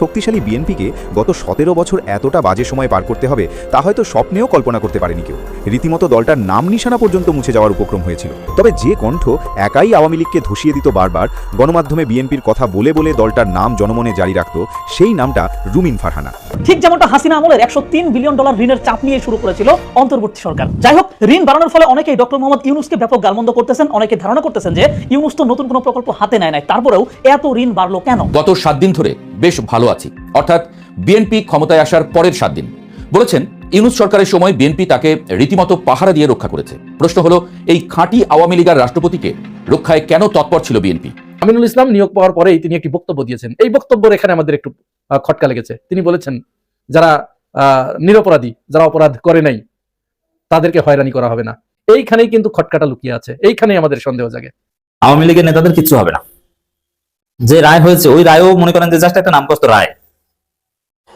শক্তিশালী বিএনপিকে গত ১৭ বছর এতটা বাজে সময় পার করতে হবে তা হয়তো স্বপ্নেও কল্পনা করতে পারেনি কেউ। রীতিমতো দলটার নাম নিশানা পর্যন্ত মুছে যাওয়ার উপক্রম হয়েছিল। তবে যে কণ্ঠ একাই আওয়ামী লীগকে ধসিয়ে দিত বারবার, গণমাধ্যমে বিএনপির কথা বলে বলে দলটার নাম জনমনে জারি রাখত, সেই নামটা রুমিন ফারহানা। ঠিক যেমনটা হাসিনা আমলের $103 বিলিয়ন ঋণের চাপ নিয়ে শুরু করেছিল অন্তর্বর্তী সরকার। যাই হোক, ঋণ বাড়ানোর ফলে অনেকেই ডক্টর মোহাম্মদ ইউনূসকে ব্যাপক গালমন্দ করতেছেন। অনেকে ধারণা করতেছেন যে ইউনূস তো নতুন কোনো প্রকল্প হাতে নেয় নাই, তারপরেও এত ঋণ বাড়লো কেন? গত 7 দিন ধরে বেশ ভালো আছি, অর্থাৎ বিএনপি ক্ষমতায় আসার পরের 7 দিন। বলেছেন ইউনূস সরকারের সময় বিএনপি তাকে রীতিমতো পাহারা দিয়ে রক্ষা করেছে। প্রশ্ন হলো, এই খাঁটি আওয়ামী লীগের রাষ্ট্রপতিকে রক্ষায় কেন তৎপর ছিল বিএনপি? আমিনুল ইসলাম নিয়োগ পাওয়ার পরেই তিনি একটি বক্তব্য দিয়েছেন। এই বক্তব্যের এখানে আমাদের একটু খটকা লেগেছে। তিনি বলেছেন যারা নিরপরাধী, যারা অপরাধ করে নাই, তাদেরকে হয়রানি করা হবে না। এইখানেই কিন্তু খটকাটা লুকিয়ে আছে, এইখানেই আমাদের সন্দেহ জাগে। আওয়ামী লীগের নেতাদের কিচ্ছু হবে না। যে রায় হয়েছে ওই রায়ও মনে করেন যে জাস্ট একটা নামকস্ত রায়,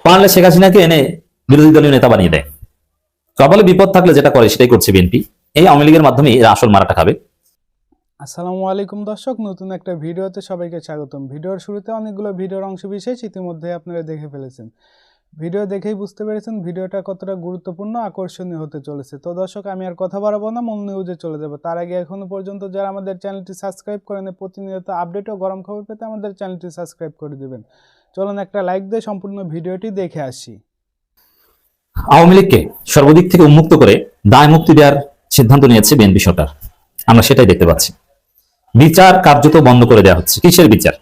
পারলে শেখ হাসিনাকে এনে বিরোধী দলীয় নেতা বানিয়ে দেয়। কপালে বিপদ থাকলে যেটা করে সেটাই করছে বিএনপি। এই আওয়ামী লীগের মাধ্যমে এরা আসল মারাটা খাবে। আসসালামু আলাইকুম দর্শক, নতুন একটা ভিডিওতে সবাইকে স্বাগতম। ভিডিওর শুরুতে অনেকগুলো ভিডিওর অংশ বিশেষ ইতিমধ্যে আপনারা দেখে ফেলেছেন। ভিডিও দেখেই বুঝতে পেরেছেন ভিডিওটা কতটা গুরুত্বপূর্ণ, আকর্ষণীয় হতে চলেছে। তো দর্শক, আমি আর কথা বাড়াবো না, মূল নিউজে চলে যাব। তার আগে এখনো পর্যন্ত যারা আমাদের চ্যানেলটি সাবস্ক্রাইব করেন, প্রতিনিয়ত আপডেট ও গরম খবর পেতে আমাদের চ্যানেলটি সাবস্ক্রাইব করে দিবেন। চলুন একটা লাইক দিয়ে সম্পূর্ণ ভিডিওটি দেখে আসি। আওয়ামী লীগকে সর্বদিক থেকে উন্মুক্ত করে দায় মুক্তি দেওয়ার সিদ্ধান্ত নিয়েছে বিএনপি সরকার। আমরা সেটাই দেখতে পাচ্ছি। বিচার কার্যত বন্ধ করে দেওয়া হচ্ছে। কিসের বিচার?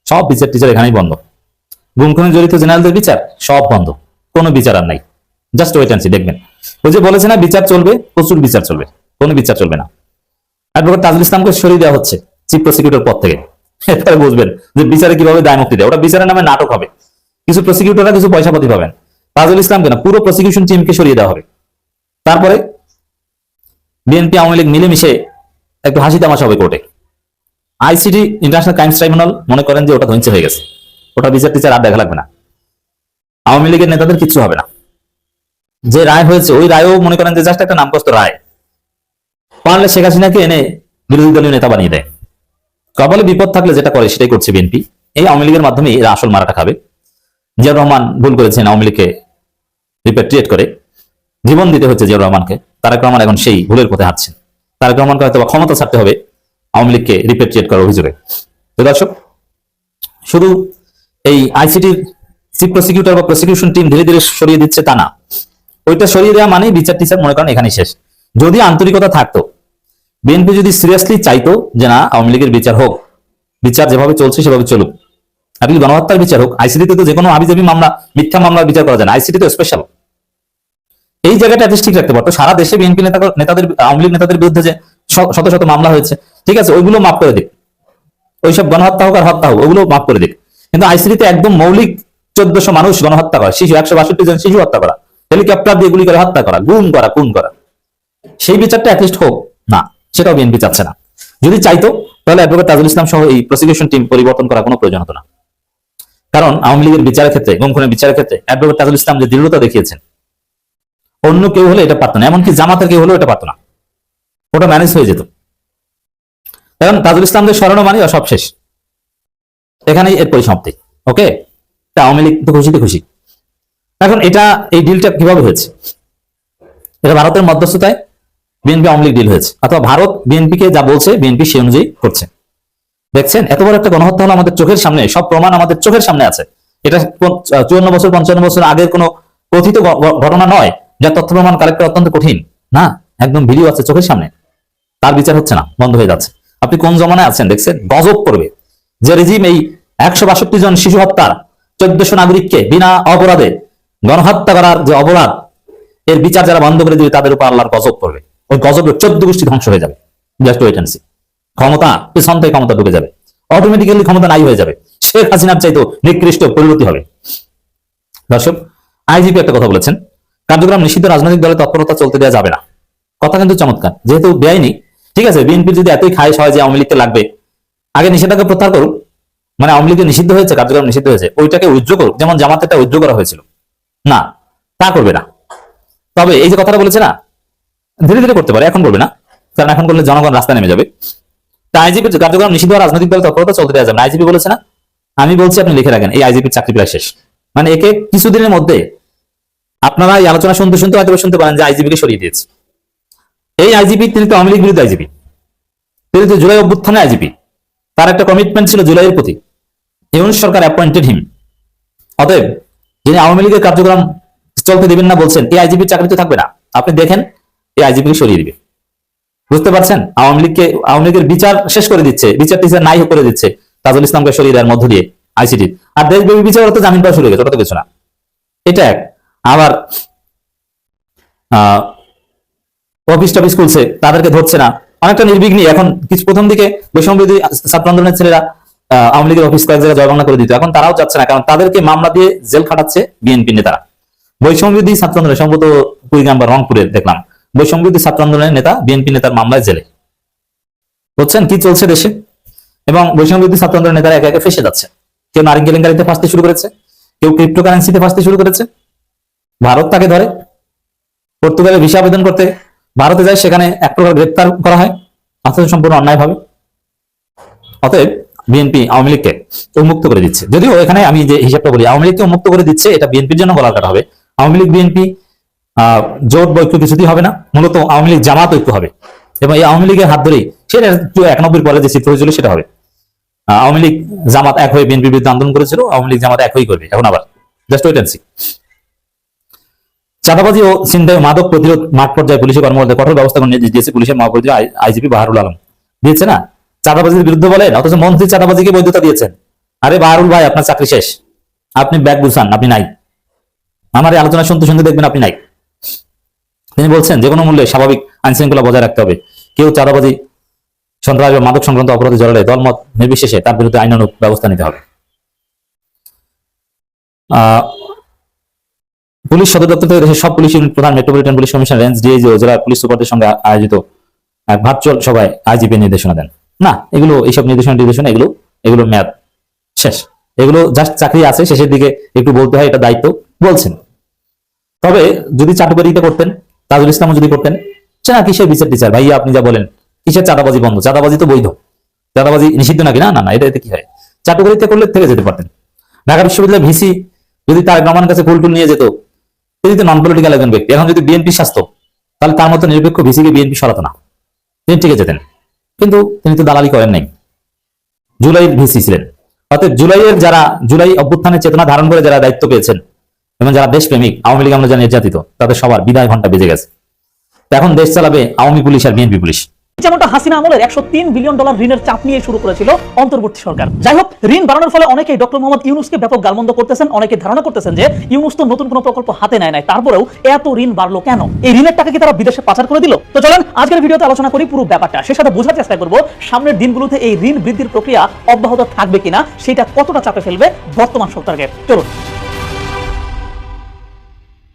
সব বিচার টিচার এখানেই বন্ধ। গুম খুনে জড়িত জেনারেলদের বিচার সব বন্ধ, কোনো বিচার আর নাই। জাস্ট ওয়েট অ্যান্ড সি, দেখবেন। ওই যে বলেছে না বিচার চলবে, প্রচুর বিচার চলবে, কোনো বিচার চলবে না। অ্যাডভোকেট তাজুল ইসলামকে সরিয়ে দেওয়া হচ্ছে চিফ প্রসিকিউটর পদ থেকে। এরপরে বুঝবেন যে বিচারে কিভাবে দায় মুক্তি দেয়। ওটা বিচারের নামে নাটক হবে। কিছু প্রসিকিউটররা কিছু পয়সাপাতি পাবেন, তাজুল ইসলামকে না, পুরো প্রসিকিউশন টিমকে সরিয়ে দেওয়া হবে। তারপরে বিএনপি আওয়ামী লীগ মিলেমিশে একটু হাসি তামাশা হবে কোর্টে। আইসিটি ইন্টারন্যাশনাল ক্রাইমস ট্রাইব্যুনাল মনে করেন যে ওটা ধ্বংস হয়ে গেছে, ওটা বিচার টিচার আর দেখা লাগবে না। আওয়ামী লীগের নেতাদের কিচ্ছু হবে না। যে রায় হয়েছে ওই রায়ও মনে করেন যে জাস্ট একটা নামকস্ত রায়, পারলে শেখ হাসিনাকে এনে বিরোধী দলীয় নেতা বানিয়ে দেয়। কপালে বিপদ থাকলে যেটা করে সেটাই করছে বিএনপি। এই আওয়ামী লীগের মাধ্যমে এরা আসল মারাটা খাবে। জিয়াউর রহমান ভুল করেছেন আওয়ামী লীগকে রিপেট্রিয়েট করে জীবন দিতে হচ্ছে জিয়াউর রহমানকে। তারেক রহমান এখন সেই ভুলের পথে হাঁটছেন। তারেক রহমানকে হয়তো ক্ষমতা ছাড়তে হবে আওয়ামী লীগকে রিপেট্রিয়েট করার অভিযোগে। তো দর্শক, শুধু এই আইসিটির চিফ প্রসিকিউটর বা প্রসিকিউশন টিম ধীরে ধীরে সরিয়ে দিচ্ছে তা না। ওইটা সরিয়ে দেওয়া মানেই বিচার টিচার মনে করেন এখানেই শেষ। যদি আন্তরিকতা থাকতো, বিএনপি যদি সিরিয়াসলি চাইতো যে না আওয়ামী লীগের বিচার হোক, বিচার যেভাবে চলছে সেভাবে চলুক, আপনি গণহত্যার বিচার হোক। আইসিটিতে তো যে কোনো হাবিজাবি মামলা, মিথ্যা মামলার বিচার করা যায় না, আইসিটি তো স্পেশাল। এই জায়গাটা এত ঠিক রাখতে পারতো। সারা দেশে বিএনপি নেতাদের, আওয়ামী লীগ নেতাদের বিরুদ্ধে যে শত শত মামলা হয়েছে, ঠিক আছে, ওইগুলো মাফ করে দিক। ওইসব গণহত্যা হোক আর হত্যা হোক, ওগুলো মাফ করে দিক। কিন্তু আইসিটিতে একদম মৌলিক 1400 মানুষ গণহত্যা করা, শিশু 162 জন শিশু হত্যা করা, হেলিকপ্টার দিয়ে গুলি করে হত্যা করা, গুম করা, খুন করা, সেই বিচারটা অ্যাটলিস্ট হোক না, সেটাও বিএনপি চাচ্ছে না। যদি চাইতো তাহলে অ্যাডভোকেট তাজুল ইসলাম সহ এই প্রসিকিউশন টিম পরিবর্তন করার কোনো প্রয়োজন হতো না। কারণ আওয়ামী লীগের বিচারের ক্ষেত্রে, গুম খুনের বিচারের ক্ষেত্রে অ্যাডভোকেট তাজুল ইসলাম যে দৃঢ়তা দেখিয়েছেন, অন্য কেউ হলে এটা পারতো না। এমনকি জামাতের কেউ হলেও এটা পারতো না, ওটা ম্যানেজ হয়ে যেত। এখন তাজুল ইসলামদের স্মরণ মানি সব শেষ, এখানেই এর পরিসমাপ্তি। ওকে, তা আওয়ামী লীগ তো খুশিতে খুশি। এখন এটা, এই ডিলটা কিভাবে হয়েছে? এটা ভারতের মধ্যস্থতায় বিএনপি আওয়ামী লীগ ডিল হয়েছে, অথবা ভারত বিএনপিকে যা বলছে বিএনপি সেই অনুযায়ী করছে। দেখছেন, এত বড় একটা গণহত্যা হলো আমাদের চোখের সামনে, সব প্রমাণ আমাদের চোখের সামনে আছে। এটা 54 বছর 55 বছর আগের কোনো কথিত ঘটনা নয়, যার তথ্য প্রমাণ কালেক্ট করা অত্যন্ত কঠিন না। একদম ভিডিও আছে চোখের সামনে, তার বিচার হচ্ছে না, বন্ধ হয়ে যাচ্ছে। আপনি কোন জমানায় আছেন দেখছেন? গজব করবে যে রেজিম এই 162 জন শিশু হত্যার, 1400 নাগরিককে বিনা অপরাধে গণহত্যা করার যে অপরাধ, এর বিচার যারা বন্ধ করে দিবে তাদের উপর আল্লাহর গজব করবে। ওই গজবের 14 গোষ্ঠী ধ্বংস হয়ে যাবে। Just wait and see. ক্ষমতা পেছন থেকে ক্ষমতা ঢুকে যাবে, অটোমেটিক্যালি ক্ষমতা নাই হয়ে যাবে। শেখ হাসিনার চাইতো নিকৃষ্ট পরিণতি হবে। দর্শক, আইজিপি একটা কথা বলেছেন, কার্যক্রম নিষিদ্ধ রাজনৈতিক দলের তৎপরতা চলতে দেওয়া যাবে না। কথা কিন্তু চমৎকার। যেহেতু বেআইনি, ঠিক আছে, বিএনপির যদি এতই খায় হয় যে আওয়ামী লীগকে লাগবে, আগে নিষেধাজ্ঞা প্রত্যাহার করুক। মানে আওয়ামী লীগের নিষিদ্ধ হয়েছে, কার্যক্রম নিষিদ্ধ হয়েছে, ওইটাকে উইথড্র করুক, যেমন জামাতেরটা উইথড্র করা হয়েছিল। না, তা করবে না। তবে এই যে কথাটা বলেছে না, ধীরে ধীরে করতে পারে, এখন করবে না, কারণ এখন করলে জনগণ রাস্তায় নেমে যাবে। তা আইজিপি কার্যক্রম নিষিদ্ধ রাজনৈতিক দলের তৎপরতা চলতে দেওয়া যাবে না। আইজিপি বলেছে না, আমি বলছি আপনি লিখে রাখেন, এই আইজিপির চাকরি প্রায় শেষ। মানে একে কিছুদিনের মধ্যে আপনারা এই আলোচনা শুনতে শুনতে হয়তো শুনতে পারেন যে আইজিপি কে সরিয়ে দিয়েছে। এই আইজিপি তিনি তো আওয়ামী লীগ বিরুদ্ধে আইজিপি, তিনি তো জুলাই অভ্যুত্থানে আইজিপি, তার একটা কমিটমেন্ট ছিল জুলাইয়ের প্রতি। ইউনূস সরকার অ্যাপয়েন্টেড হিম। অতএব যিনি আওয়ামী লীগের কার্যক্রম চলতে দিবেন না বলছেন, এই আইজিপির চাকরিতে থাকবে না। আপনি দেখেন এই আইজিপি কে সরিয়ে দিবে। বুঝতে পারছেন? আওয়ামী লীগের বিচার শেষ করে দিচ্ছে, বিচার টিচার নাই করে দিচ্ছে তাজুল ইসলামকে সরিয়ে দেওয়ার মধ্য দিয়ে আইসিটি। আর দেশব্যাপী বিচার তো জামিন পাওয়া শুরু হয়ে গেছে, ওটা তো কিছু না। এটা এক। আবার অফিস টফিস খুলছে, তাদেরকে ধরছে না, অনেকটা নির্বিঘ্নি। এখন কিছু প্রথম দিকে বৈষম্যবিরোধী ছাত্র আন্দোলনের ছেলেরা আওয়ামী লীগের অফিস কয়েক জায়গায় জয়বাংলা করে দিত, এখন তারাও যাচ্ছে না, কারণ তাদেরকে মামলা দিয়ে জেল খাটাচ্ছে বিএনপি নেতারা। বৈষম্যবিরোধী ছাত্র আন্দোলন সম্ভবত কুড়িগ্রাম বা রংপুরে দেখলাম বৈষম্যবিরোধী ছাত্র আন্দোলনের নেতা বিএনপি নেতার মামলায় জেলে। বুঝছেন কি চলছে দেশে? এবং বৈষম্যবিরোধী ছাত্র আন্দোলনের নেতারা একে একে ফেসে যাচ্ছে। কেউ নারী কেলেঙ্কারিতে ফাঁসতে শুরু করেছে, কেউ ক্রিপ্টোকারেন্সিতে ফাঁসতে শুরু করেছে। ভারত তাকে ধরে, পর্তুগালে ভিসা আবেদন করতে ভারতে যায়, সেখানে এক প্রকার গ্রেপ্তার করা হয়, অথচ সম্পূর্ণ অন্যায় ভাবে। অতএব বিএনপি আওয়ামী লীগকে উন্মুক্ত করে দিচ্ছে। যদিও এখানে আমি যে হিসাবটা বলি আওয়ামী লীগকে উন্মুক্ত করে দিচ্ছে, এটা বিএনপির জন্য বলার কথা হবে। আওয়ামী লীগ বিএনপি জোট বৈক্য কিছুতেই হবে না, মূলত আওয়ামী লীগ জামাত ঐক্য হবে। এবং এই আওয়ামী লীগের হাত ধরেই সেটা 91 পরে যে চিত্র হয়েছিল সেটা হবে। আওয়ামী লীগ জামাত এক হয়ে বিএনপির বিরুদ্ধে আন্দোলন করেছিল, আওয়ামী লীগ জামাত এক হয়েই করবে এখন আবার। Just wait and see. চাঁদাবাজি ও ছিনতাই ও মাদক প্রতিরোধ মাঠ পর্যায়ে পুলিশের কর্মকর্তাদের কঠোর ব্যবস্থা নির্দেশ দিয়েছে পুলিশের মহাপরিচালক আইজিপি বাহারুল আলম। দিয়েছে না? চাঁদাবাজির বিরুদ্ধে বলেন, অথচ মন্ত্রী চাঁদাবাজিকে বৈধতা দিয়েছেন। আরে বাহারুল ভাই, আপনার চাকরি শেষ, আপনি ব্যাগ গুছান, আপনি নাই। আমার এই আলোচনা শুনতে শুনতে দেখবেন আপনি নাই। তিনি বলছেন যে কোনো মূল্যে স্বাভাবিক আইন শৃঙ্খলা বজায় রাখতে হবে। কেউ চাঁদাবাজি, সন্ত্রাস বা মাদক সংক্রান্ত অপরাধে জড়ালে দলমত নির্বিশেষে তার বিরুদ্ধে আইনানুগ ব্যবস্থা নিতে হবে। পুলিশ সদর দপ্তর থেকে দেশের সব পুলিশ ইউনিট প্রধান, metropolitan police commissioner, range DIG ও জেলা পুলিশ সুপারদের সঙ্গে আয়োজিত এক ভার্চুয়াল সভায় আইজিপি নির্দেশনা দেন। না, এইসব নির্দেশনা এগুলো মেয়াদ শেষ। এগুলো জাস্ট চাকরি আছে, শেষের দিকে একটু বলতে হয়, এটা দায়িত্ব বলছেন। তবে যদি চাটুকারিতা করতেন, তাজুল ইসলামও যদি করতেন, সে না কিসের বিচার টিচার ভাইয়া, আপনি যা বলেন কিসের চাঁদাবাজি বন্ধ, চাঁদাবাজি তো বৈধ, চাঁদাবাজি নিষিদ্ধ নাকি? না না না, এতে কি হয়? চাটুকারিতা করলে থেকে যেতে পারতেন। ঢাকা বিশ্ববিদ্যালয়ের ভিসি যদি তার রহমানের কাছে ফুল নিয়ে যেত, তিনি তো নন পলিটিক্যাল একজন ব্যক্তি। এখন যদি বিএনপি শাসত, তাহলে তার মতো নিরপেক্ষ ভিসিকে বিএনপি সরাতো না, তিনি টিকে যেতেন। কিন্তু তিনি তো দালালি করেন নাই, জুলাইয়ের ভিসি ছিলেন। অর্থাৎ জুলাই অভ্যুত্থানের চেতনা ধারণ করে যারা দায়িত্ব পেয়েছেন এবং যারা দেশপ্রেমিক, আওয়ামী লীগ আমরা যা নির্যাতিত, তাদের সবার বিদায় ঘন্টা বেজে গেছে। এখন দেশ চালাবে আওয়ামী পুলিশ আর বিএনপি পুলিশ। যেমনটা হাসিনা আমলের $103 বিলিয়ন ঋণের চাপ নিয়ে শুরু করেছিল অন্তর্বর্তী সরকার। যাই হোক, ঋণ বাড়ানোর ফলে অনেকেই ডক্টর মোহাম্মদ ইউনূসকে ব্যাপক গালমন্দ করতেছেন, অনেকে ধারণা করতেছেন যে ইউনূস তো নতুন কোনো প্রকল্প হাতে নেয় নাই, তারপরেও এত ঋণ বাড়লো কেন? এই ঋণের টাকা কি তারা বিদেশে পাচার করে দিল? তো চলেন আজকের ভিডিওতে আলোচনা করি পুরো ব্যাপারটা, সে সাথে বোঝার চেষ্টা করব সামনের দিনগুলোতে এই ঋণ বৃদ্ধির প্রক্রিয়া অব্যাহত থাকবে কিনা, সেটা কতটা চাপে ফেলবে বর্তমান সরকারকে। চলুন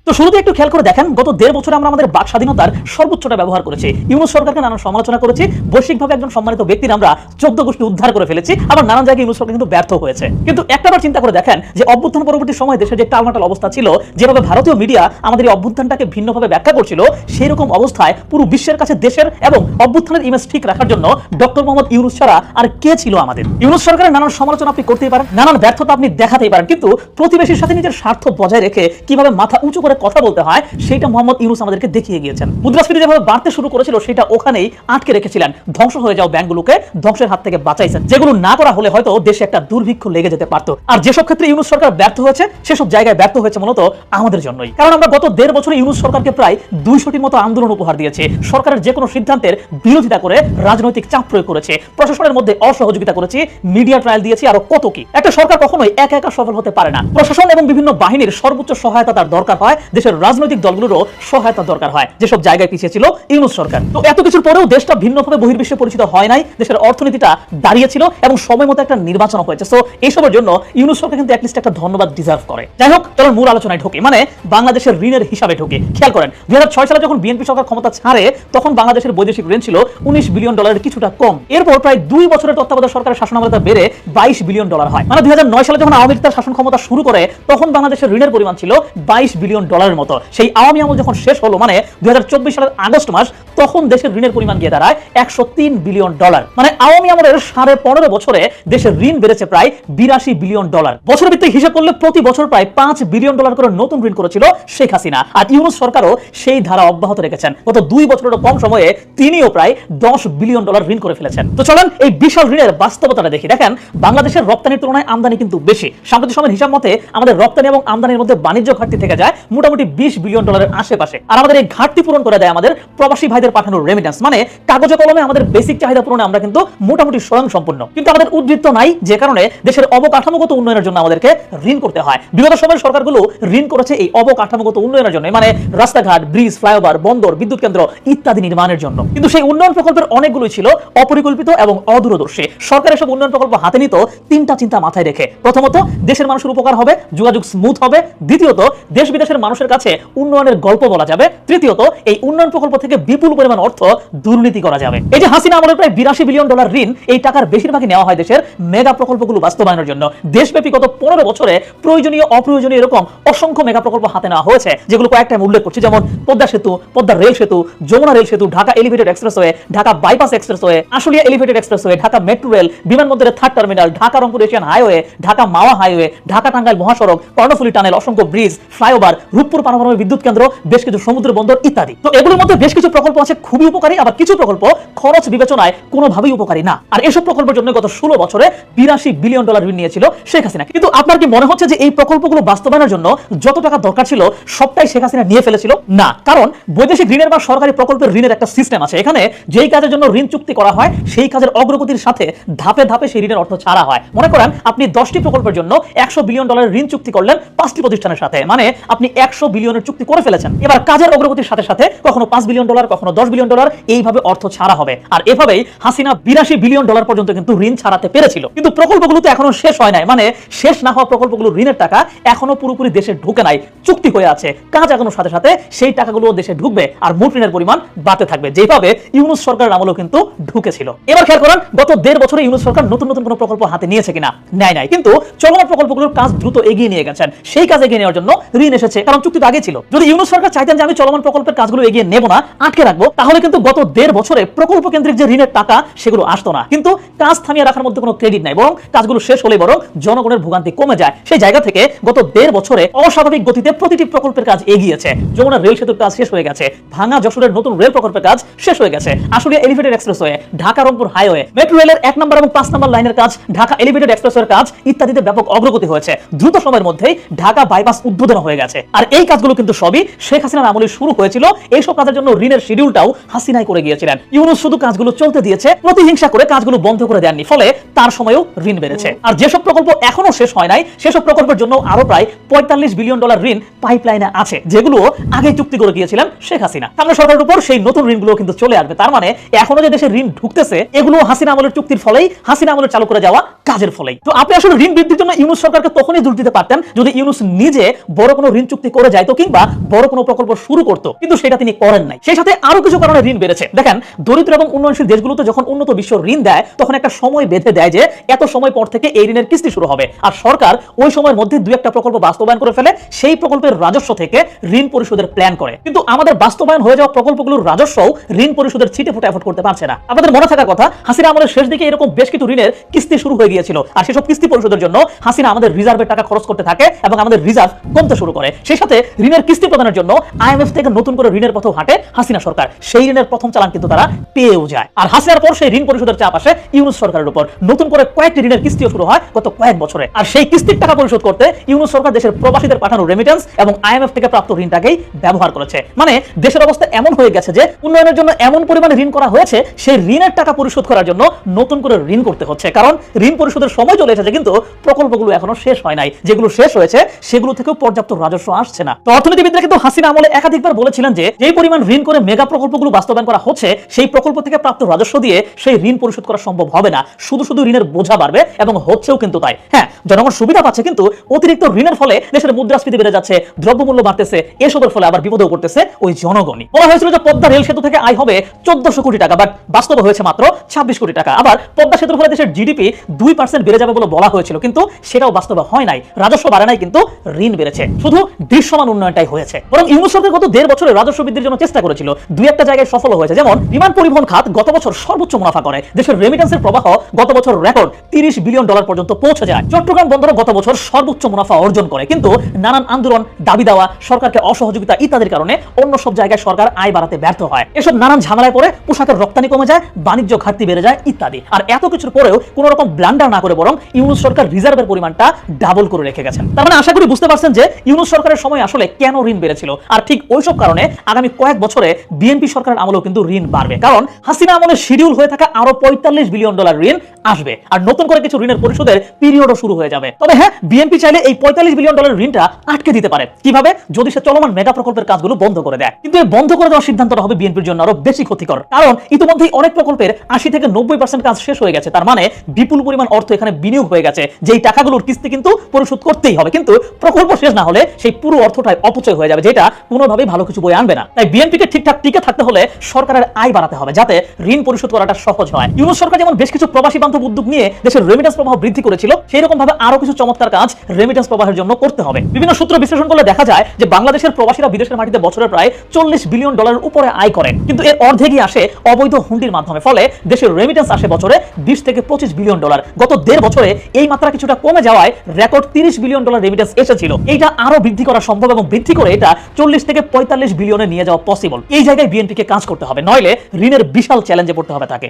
তো শুরুতে একটু খেয়াল করে দেখেন, গত 1.5 বছরে আমরা আমাদের বাক স্বাধীনতার সর্বোচ্চটা ব্যবহার করেছি। ইউনূস সরকারকে নানান সমালোচনা করেছি, বৈশ্বিকভাবে একজন সম্মানিত ব্যক্তির আমরা 14 গোষ্ঠী উদ্ধার করে ফেলেছি, আবার নানান জায়গায় ইউনূস সরকার কিন্তু ব্যর্থ হয়েছে। কিন্তু একটাবার চিন্তা করে দেখেন যে অভ্যুত্থান পরবর্তী সময় দেশের যে টালমাটাল অবস্থা ছিল, যেভাবে ভারতীয় মিডিয়া আমাদের এই অভ্যুত্থানটাকে ভিন্নভাবে ব্যাখ্যা করছিল, সেই রকম অবস্থায় পুরো বিশ্বের কাছে দেশের এবং অভ্যুত্থানের ইমেজ ঠিক রাখার জন্য ডক্টর মোহাম্মদ ইউনূস ছাড়া আর কে ছিল আমাদের? ইউনূস সরকারের নানান সমালোচনা আপনি করতেই পারেন, নানান ব্যর্থতা আপনি দেখাতেই পারেন, কিন্তু প্রতিবেশীর সাথে নিজের স্বার্থ বজায় রেখে কিভাবে মাথা উঁচু করে কথা বলতে হয় সেটা মোহাম্মদ ইউনূস আমাদেরকে দেখিয়ে গিয়েছেন। মুদ্রাস্ফীতি যেভাবে বাড়তে শুরু করেছিল সেটা ওখানেই আটকে রেখেছিলেন, ধ্বংস হয়ে যাও ব্যাংকগুলোকে ধ্বংসের হাত থেকে বাঁচাইছেন, যেগুলো না করা হলে হয়তো দেশে একটা দুর্ভিক্ষ লেগে যেতে পারত। আর যেসব ক্ষেত্রে ইউনূস সরকার ব্যর্থ হয়েছে, সেসব জায়গায় ব্যর্থ হয়েছে মূলত আমাদের জন্যই। কারণ আমরা গত 1.5 বছরে ইউনূস সরকারকে প্রায় 200টির মতো আন্দোলন উপহার দিয়েছে, সরকারের যে কোনো সিদ্ধান্তের বিরোধিতা করে রাজনৈতিক চাপ প্রয়োগ করেছে, প্রশাসনের মধ্যে অসহযোগিতা করেছি, মিডিয়া ট্রায়াল দিয়েছি, আরো কত কি। একটা সরকার কখনোই একা একা সফল হতে পারে না, প্রশাসন এবং বিভিন্ন বাহিনীর সর্বোচ্চ সহায়তা তার দরকার হয়, দেশের রাজনৈতিক দলগুলোরও সহায়তা দরকার হয়, যেসব জায়গায় পিছিয়ে ছিল ইউনূস সরকার। তো এত কিছুর পরেও দেশটা ভিন্নভাবে বহির্বিশ্বে পরিচিত হয় নাই, দেশের অর্থনীতিটা দাঁড়িয়েছিল এবং সময় মতো একটা নির্বাচন হয়েছে। সো এইসবের জন্য ইউনূস সরকার কিন্তু অ্যাটলিস্ট একটা ধন্যবাদ ডিজার্ভ করে। যাই হোক, চলুন মূল আলোচনায় ঢুকি, মানে বাংলাদেশের ঋণের হিসাবে ঢুকি। খেয়াল করেন, 2006 সালে যখন বিএনপি সরকার ক্ষমতা ছাড়ে, তখন বাংলাদেশের বৈদেশিক ঋণ ছিল $19 বিলিয়ন, কিছুটা কম। এরপর প্রায় 2 বছরের তত্ত্বাবধায়ক সরকারের শাসনামলে তা বেড়ে $22 বিলিয়ন হয়। মানে 2009 সালে যখন আওয়ামী লীগ তার শাসন ক্ষমতা শুরু করে, তখন বাংলাদেশের ঋণের পরিমাণ ছিল $22 বিলিয়ন। ডলারের মতো। সেই আওয়ামী আমল যখন শেষ হলো মানে 2024 সালের আগস্ট মাস, তখন দেশের ঋণের পরিমাণ গিয়ে দাঁড়ায় 103 বিলিয়ন ডলার। মানে আওয়ামী আমলের 15.5 বছরে দেশের ঋণ বেড়েছে প্রায় 82 বিলিয়ন ডলার। বছর ভিত্তিক হিসাব করলে প্রতি বছর প্রায় 5 বিলিয়ন ডলার করে নতুন ঋণ করেছিল শেখ হাসিনা। আর ইউনূস সরকারও সেই ধারা অব্যাহত রেখেছেন। গত 2 বছরেরও কম সময়ে তিনিও প্রায় 10 বিলিয়ন ডলার ঋণ করে ফেলেছেন। তো চলেন এই বিশাল ঋণের বাস্তবতাটা দেখি। দেখেন, বাংলাদেশের রপ্তানির তুলনায় আমদানি কিন্তু বেশি। সাম্প্রতিক সময়ের হিসাব মতে আমাদের রপ্তানি এবং আমদানির মধ্যে বাণিজ্য ঘাটতি থেকে যায় মোটামুটি 20 বিলিয়ন ডলারের আশেপাশে। আর আমাদের এই ঘাটতি পূরণ করে দেয় আমাদের প্রবাসী ভাইদের পাঠানো রেমিটেন্স। মানে কাগজে কলমে আমাদের বেসিক চাহিদা পূরণে আমরা কিন্তু মোটামুটি স্বয়ংসম্পূর্ণ। কিন্তু আমাদের উদ্বৃত্ত নাই, যে কারণে দেশের অবকাঠামোগত উন্নয়নের জন্য আমাদেরকে ঋণ করতে হয়। বিগত সময়ের সরকারগুলো ঋণ করেছে এই অবকাঠামোগত উন্নয়নের জন্য, মানে রাস্তাঘাট, ব্রিজ, ফ্লাইওভার, বন্দর, বিদ্যুৎ কেন্দ্র ইত্যাদি নির্মাণের জন্য। কিন্তু সেই উন্নয়ন প্রকল্পের অনেকগুলোই ছিল অপরিকল্পিত এবং অদূরদর্শী। সরকার এসব উন্নয়ন প্রকল্প হাতে নিত 3টা চিন্তা মাথায় রেখে। প্রথমত, দেশের মানুষের উপকার হবে, যোগাযোগ স্মুথ হবে। দ্বিতীয়ত, দেশ বিদেশের মানুষের কাছে উন্নয়নের গল্প বলা যাবে। তৃতীয়ত, এই উন্নয়ন প্রকল্প থেকে বিপুল পরিমাণ অর্থ দুর্নীতি করা যাবে। এই যে হাসিনা আমলের প্রায় 82 বিলিয়ন ডলার ঋণ, এই টাকার বেশিরভাগই নেওয়া হয় দেশের মেগা প্রকল্পগুলো বাস্তবায়নের জন্য। দেশব্যাপী গত 15 বছরে প্রয়োজনীয় অপ্রয়োজনীয় এরকম অসংখ্য মেগা প্রকল্প হাতে নেওয়া হয়েছে, যেগুলো কয়েকটা আমি উল্লেখ করছি। যেমন পদ্মা সেতু, পদ্মা রেল সেতু, যমুনা রেল সেতু, Dhaka elevated expressway, Dhaka bypass expressway, Ashulia elevated expressway, Dhaka metro rail, বিমানবন্দরের 3rd terminal, Dhaka Rangpur Asian highway, Dhaka Mawa highway, Dhaka Tangail মহাসড়ক, কর্ণফুলী টানেল, অসংখ্য ব্রিজ, ফ্লাইওভার, রূপপুর পারমাণবিক বিদ্যুৎ কেন্দ্র, বেশ কিছু সমুদ্র বন্দর ইত্যাদি। তো এগুলোর মধ্যে বেশ কিছু প্রকল্প আছে খুবই উপকারী, আবার কিছু প্রকল্প খরচ বিবেচনায় কোনোভাবেই উপকারী না। আর এসব প্রকল্পের জন্য গত 16 বছরে 82 বিলিয়ন ডলার ঋণ নিয়েছিল শেখ হাসিনা। কিন্তু আপনার কি মনে হচ্ছে যে এই প্রকল্পগুলো বাস্তবায়নের জন্য যত টাকা দরকার ছিল সবটাই শেখ হাসিনা নিয়ে ফেলেছিল? না, কারণ বৈদেশিক ঋণের বা সরকারি প্রকল্পের ঋণের একটা সিস্টেম আছে। এখানে যেই কাজের জন্য ঋণ চুক্তি করা হয় সেই কাজের অগ্রগতির সাথে ধাপে ধাপে সেই ঋণের অর্থ ছাড়া হয়। মনে করেন আপনি 10টি প্রকল্পের জন্য 100 বিলিয়ন ডলারের ঋণ চুক্তি করলেন 5টি প্রতিষ্ঠানের সাথে, মানে আপনি 100 বিলিয়নের চুক্তি করে ফেলেছেন। এবার কাজের অগ্রগতির সাথে সাথে কখনো 5 বিলিয়ন ডলার, কখনো 10 বিলিয়ন ডলার এইভাবে অর্থ ছাড়া হবে। আর এভাবেই হাসিনা 82 বিলিয়ন ডলার পর্যন্ত কিন্তু ঋণ ছাড়াতে পেরেছিল। কিন্তু প্রকল্পগুলো তো এখনো শেষ হয় নাই, মানে শেষ না হওয়া প্রকল্পগুলোর ঋণের টাকা এখনো পুরোপুরি দেশে ঢুকে নাই, চুক্তি হয়ে আছে। কাজ এখনোর সাথে সাথে সেই টাকাগুলো দেশে ঢুকবে আর মোট ঋণের পরিমাণ বাড়তে থাকবে, যেভাবে ইউনূস সরকারের আমলেও কিন্তু ঢুকেছিল। এবার খেয়াল করেন, গত 1.5 বছরে ইউনূস সরকার নতুন নতুন কোনো প্রকল্প হাতে নিয়েছে কিনা? নেয় নাই। কিন্তু চলমান প্রকল্পগুলোর কাজ দ্রুত এগিয়ে নিয়ে গেছেন। সেই কাজ এগিয়ে নেওয়ার জন্য ঋণ এসেছে, কারণ চুক্তি তো আগে ছিল। যদি ইউনূস সরকার চাইতেন যে আমি চলমান প্রকল্পের কাজগুলো এগিয়ে নেব না, আটকে রাখবো, তাহলে কিন্তু গত 1.5 বছরে প্রকল্প কেন্দ্রিক যে ঋণের টাকা সেগুলো আসতো না। কিন্তু কাজ থামিয়ে রাখার মধ্যে কোনো ক্রেডিট নাই, বরং কাজগুলো শেষ হলে বরং জনগণের ভোগান্তি কমে যায়। সেই জায়গা থেকে গত 1.5 বছরে অস্বাভাবিক গতিতে প্রতিটি প্রকল্পের কাজ এগিয়েছে। যমুনা রেল সেতুর কাজ শেষ হয়ে গেছে, ভাঙা যশোরের নতুন রেল প্রকল্পের কাজ শেষ হয়ে গেছে, Ashulia elevated expressway, Dhaka Rangpur highway, metro রেলের 1 নম্বর এবং 5 নম্বর লাইনের কাজ, ঢাকা এলিভেটেড এক্সপ্রেসওয়ের কাজ ইত্যাদিতে ব্যাপক অগ্রগতি হয়েছে। দ্রুত সময়ের মধ্যেই ঢাকা বাইপাস উদ্বোধন হয়ে গেছে। আর এই কাজগুলো কিন্তু সবই শেখ হাসিনার আমলে শুরু হয়েছিল। এইসব কাজের জন্য ঋণের শিডিউলটাও হাসিনাই করে গিয়েছিলেন। ইউনূস শুধু কাজগুলো চলতে দিয়েছে, প্রতিহিংসা করে কাজগুলো বন্ধ করে দেননি, ফলে তার সময়েও ঋণ বেড়েছে। আর যেসব প্রকল্প এখনো শেষ হয় নাই সেসব প্রকল্পের জন্য আরো প্রায় 45 বিলিয়ন ডলার ঋণ পাইপলাইনে আছে, যেগুলো আগে চুক্তি করে গিয়েছিলেন শেখ হাসিনা। সামনে সরকারের উপর সেই নতুন ঋণগুলো কিন্তু চলে আসবে। তার মানে এখনো যে দেশে ঋণ ঢুকতেছে এগুলো হাসিনা আমলের চুক্তির ফলেই, হাসিনা আমলের চালু করে যাওয়া কাজের ফলেই। তো আপনি আসলে ঋণ বৃদ্ধির জন্য ইউনূস সরকারকে তখনই দোষ দিতে পারতেন যদি ইউনূস নিজে বড় কোনো ঋণ চুক্তি করে যায় তো, কিংবা বড় কোনো প্রকল্প শুরু করতো, কিন্তু সেটা তিনি করেন নাই। সেই সাথে আরো কিছু কারণে ঋণ বেড়েছে। দেখেন, দরিদ্র এবং উন্নয়নশীল দেশগুলোতে যখন উন্নত বিশ্ব ঋণ দেয় তখন একটা সময় বেঁধে দেয় যে এত সময় পর থেকে এই ঋণের কিস্তি শুরু হবে। আর সরকার ওই সময়ের মধ্যে 2-1টা প্রকল্প বাস্তবায়ন করে ফেলে, সেই প্রকল্পের রাজস্ব থেকে ঋণ পরিশোধের প্ল্যান করে। কিন্তু আমাদের বাস্তবায়ন হয়ে যাওয়া প্রকল্পগুলোর রাজস্বও ঋণ পরিশোধের ছিটে ফুটে এফোর্ড করতে পারছে না। আপনাদের মনে থাকার কথা, হাসিনা আমলের শেষ দিকে এরকম বেশ কিছু ঋণের কিস্তি শুরু হয়ে গিয়েছিল। আর সেসব কিস্তি পরিশোধের জন্য হাসিনা আমাদের রিজার্ভের টাকা খরচ করতে থাকে এবং আমাদের রিজার্ভ কমতে শুরু করে। সেই সাথে ঋণের কিস্তি প্রদানের জন্য আইএমএফ থেকে নতুন করে ঋণের পথেও হাঁটে হাসিনা সরকার। সেই ঋণের প্রথম চালান কিন্তু তারা পেয়েও যায়। আর হাসিনার পর সেই ঋণ পরিশোধের চাপ আসে ইউনূস সরকারের উপর। নতুন করে কয়েকটি ঋণের কিস্তিও শুরু হয় গত কয়েক বছরে। আর সেই কিস্তির টাকা পরিশোধ করতে ইউনূস সরকার দেশের প্রবাসীদের পাঠানো রেমিটেন্স এবং আইএমএফ থেকে প্রাপ্ত ঋণটাকেই ব্যবহার করেছে। মানে দেশের অবস্থা এমন হয়ে গেছে যে উন্নয়নের জন্য এমন পরিমাণে ঋণ করা হয়েছে, সেই ঋণের টাকা পরিশোধ করার জন্য নতুন করে ঋণ করতে হচ্ছে। কারণ ঋণ পরিশোধের সময় চলে এসেছে, কিন্তু প্রকল্পগুলো এখনো শেষ হয় নাই। যেগুলো শেষ হয়েছে সেগুলো থেকেও পর্যাপ্ত রাজস্ব আসছে না। তো অর্থনীতিবিদরা কিন্তু হাসিনা আমলে একাধিকবার বলেছিলেন যে যেই পরিমাণ ঋণ করে মেগা প্রকল্পগুলো বাস্তবায়ন করা হচ্ছে, সেই প্রকল্প থেকে প্রাপ্ত রাজস্ব দিয়ে সেই ঋণ পরিশোধ করা সম্ভব হবে না। শুধু শুধু ঋণের বোঝা বাড়বে, এবং হচ্ছেও কিন্তু তাই। হ্যাঁ, জনগণ সুবিধা পাচ্ছে, কিন্তু অতিরিক্ত ঋণের ফলে দেশের মুদ্রাস্ফীতি বেড়ে যাচ্ছে, দ্রব্যমূল্য বাড়তেছে, এসবের ফলে আবার বিপদেও পড়তেছে ওই জনগণই। বলা হয়েছিল যে পদ্মা রেল সেতু থেকে আয় হবে 1400 কোটি টাকা, বাট বাস্তব হয়েছে মাত্র 26 কোটি টাকা। আবার পদ্মা সেতুর ফলে দেশের জিডিপি 2% বেড়ে যাবে বলে বলা হয়েছিল, কিন্তু সেটাও বাস্তবে হয় নাই। রাজস্ব বাড়ে নাই, কিন্তু ঋণ বেড়েছে। শুধু দৃশ্যমান উন্নয়নটাই হয়েছে। বরং ইউনূস সরকার গত 1.5 বছরে রাজস্ব বৃদ্ধির জন্য চেষ্টা করেছিল, দুই একটা জায়গায় সফল হয়েছে। যেমন বিমান পরিবহন খাত গত বছর সর্বোচ্চ মুনাফা করে, দেশের রেমিটেন্সের প্রবাহ গত বছর রেকর্ড $30 বিলিয়ন পর্যন্ত পৌঁছে যায়। চট্টগ্রাম বন্দর গত বছর সর্বোচ্চ মুনাফা অর্জন করে, কিন্তু নানান আন্দোলন, দাবি দেওয়া, সরকারকে অসহযোগিতা ইত্যাদির কারণে অন্য সব জায়গায় সরকার আয় বাড়াতে ব্যর্থ হয়। এসব নানান ঝামেলায় পড়ে পোশাকের রপ্তানি কমে যায়, বাণিজ্য ঘাটতি বেড়ে যায় ইত্যাদি। আর এত কিছুর পরেও কোন রকম ব্লান্ডার না করে বরং ইউনূস সরকার রিজার্ভের পরিমাণটা ডাবল করে রেখে গেছেন। তার মানে আশা করি বুঝতে পারছেন যে ইউনূস সরকারের সময় আসলে কেন ঋণ বেড়েছিল। আর ঠিক ওইসব কারণে আগামী কয়েক বছরে বিএনপি সরকারের আমলেও কিন্তু ঋণ বাড়বে, কারণ হাসিনা আমলে শিডিউল হয়ে থাকা আরো $45 বিলিয়ন ঋণ আসবে, আর নতুন করে কিছু ঋণের পরিশোধের পিরিয়ডও শুরু হয়ে যাবে। তবে হ্যাঁ, বিএনপি চাইলে এই $45 বিলিয়ন ঋণটা আটকে দিতে পারে। কিভাবে? যদি সে চলমান মেগা প্রকল্পের কাজগুলো বন্ধ করে দেয়। কিন্তু এই বন্ধ করে দেওয়ার সিদ্ধান্তটা হবে বিএনপির জন্য আরো বেশি ক্ষতিকর, কারণ ইতিমধ্যেই অনেক প্রকল্পের 80 থেকে 90% কাজ শেষ হয়ে গেছে। তার মানে বিপুল পরিমাণ অর্থ এখানে বিনিয়োগ হয়ে গেছে, যেই টাকাগুলোর কিস্তি কিন্তু পরিশোধ করতেই হবে। কিন্তু প্রকল্প শেষ না হলে সেই পুরো অর্থটাই অপচয় হয়ে যাবে, যেটা কোনোভাবেই ভালো কিছু বয়ে আনবে না। তাই বিএনপিকে ঠিকঠাক টিকে থাকতে হলে সরকারের আয় বাড়াতে হবে, যাতে ঋণ পরিশোধ করাটা সহজ হয়। ইউনূস সরকার যেমন বেশ কিছু প্রবাসী বান্ধব উদ্যোগ নিয়ে দেশের রেমিটেন্স প্রবাহ বৃদ্ধি করেছিল, সেই রকম ভাবে আরো কিছু চমৎকার কাজ রেমিটেন্স প্রবাহের জন্য করতে হবে। বিভিন্ন সূত্র বিশ্লেষণ করলে দেখা যায় যে বাংলাদেশের প্রবাসীরা বিদেশের মাটিতে বছরে প্রায় $40 বিলিয়ন উপরে আয় করেন, কিন্তু এর অর্ধেকই আসে অবৈধ হুন্ডির মাধ্যমে। ফলে দেশের রেমিটেন্স আসে বছরে $20 থেকে $25 বিলিয়ন। গত 1.5 বছরে এই মাত্রা কিছুটা কমে যাওয়ায় রেকর্ড $30 বিলিয়ন রেমিটেন্স এসেছিল। এইটা আরো বৃদ্ধি করা সম্ভব এবং বৃদ্ধি করে এটা 40 থেকে 45 বিলিয়নে নিয়ে যাওয়া পসিবল। এই জায়গায় বিএনপিকে কাজ করতে হবে, নইলে ঋণের বিশাল চ্যালেঞ্জে পড়তে হবে তাকে।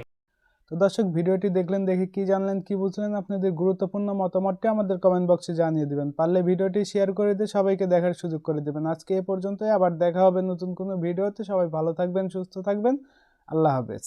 তো দর্শক, ভিডিওটি দেখলেন, দেখে কি জানলেন, কি বুঝলেন, আপনাদের গুরুত্বপূর্ণ মতামতটি আমাদের কমেন্ট বক্সে জানিয়ে দিবেন। পারলে ভিডিওটি শেয়ার করে দিয়ে সবাইকে দেখার সুযোগ করে দেবেন। আজকে এ পর্যন্তই, আবার দেখা হবে নতুন কোনো ভিডিওতে। সবাই ভালো থাকবেন, সুস্থ থাকবেন, আল্লাহ হাফেজ।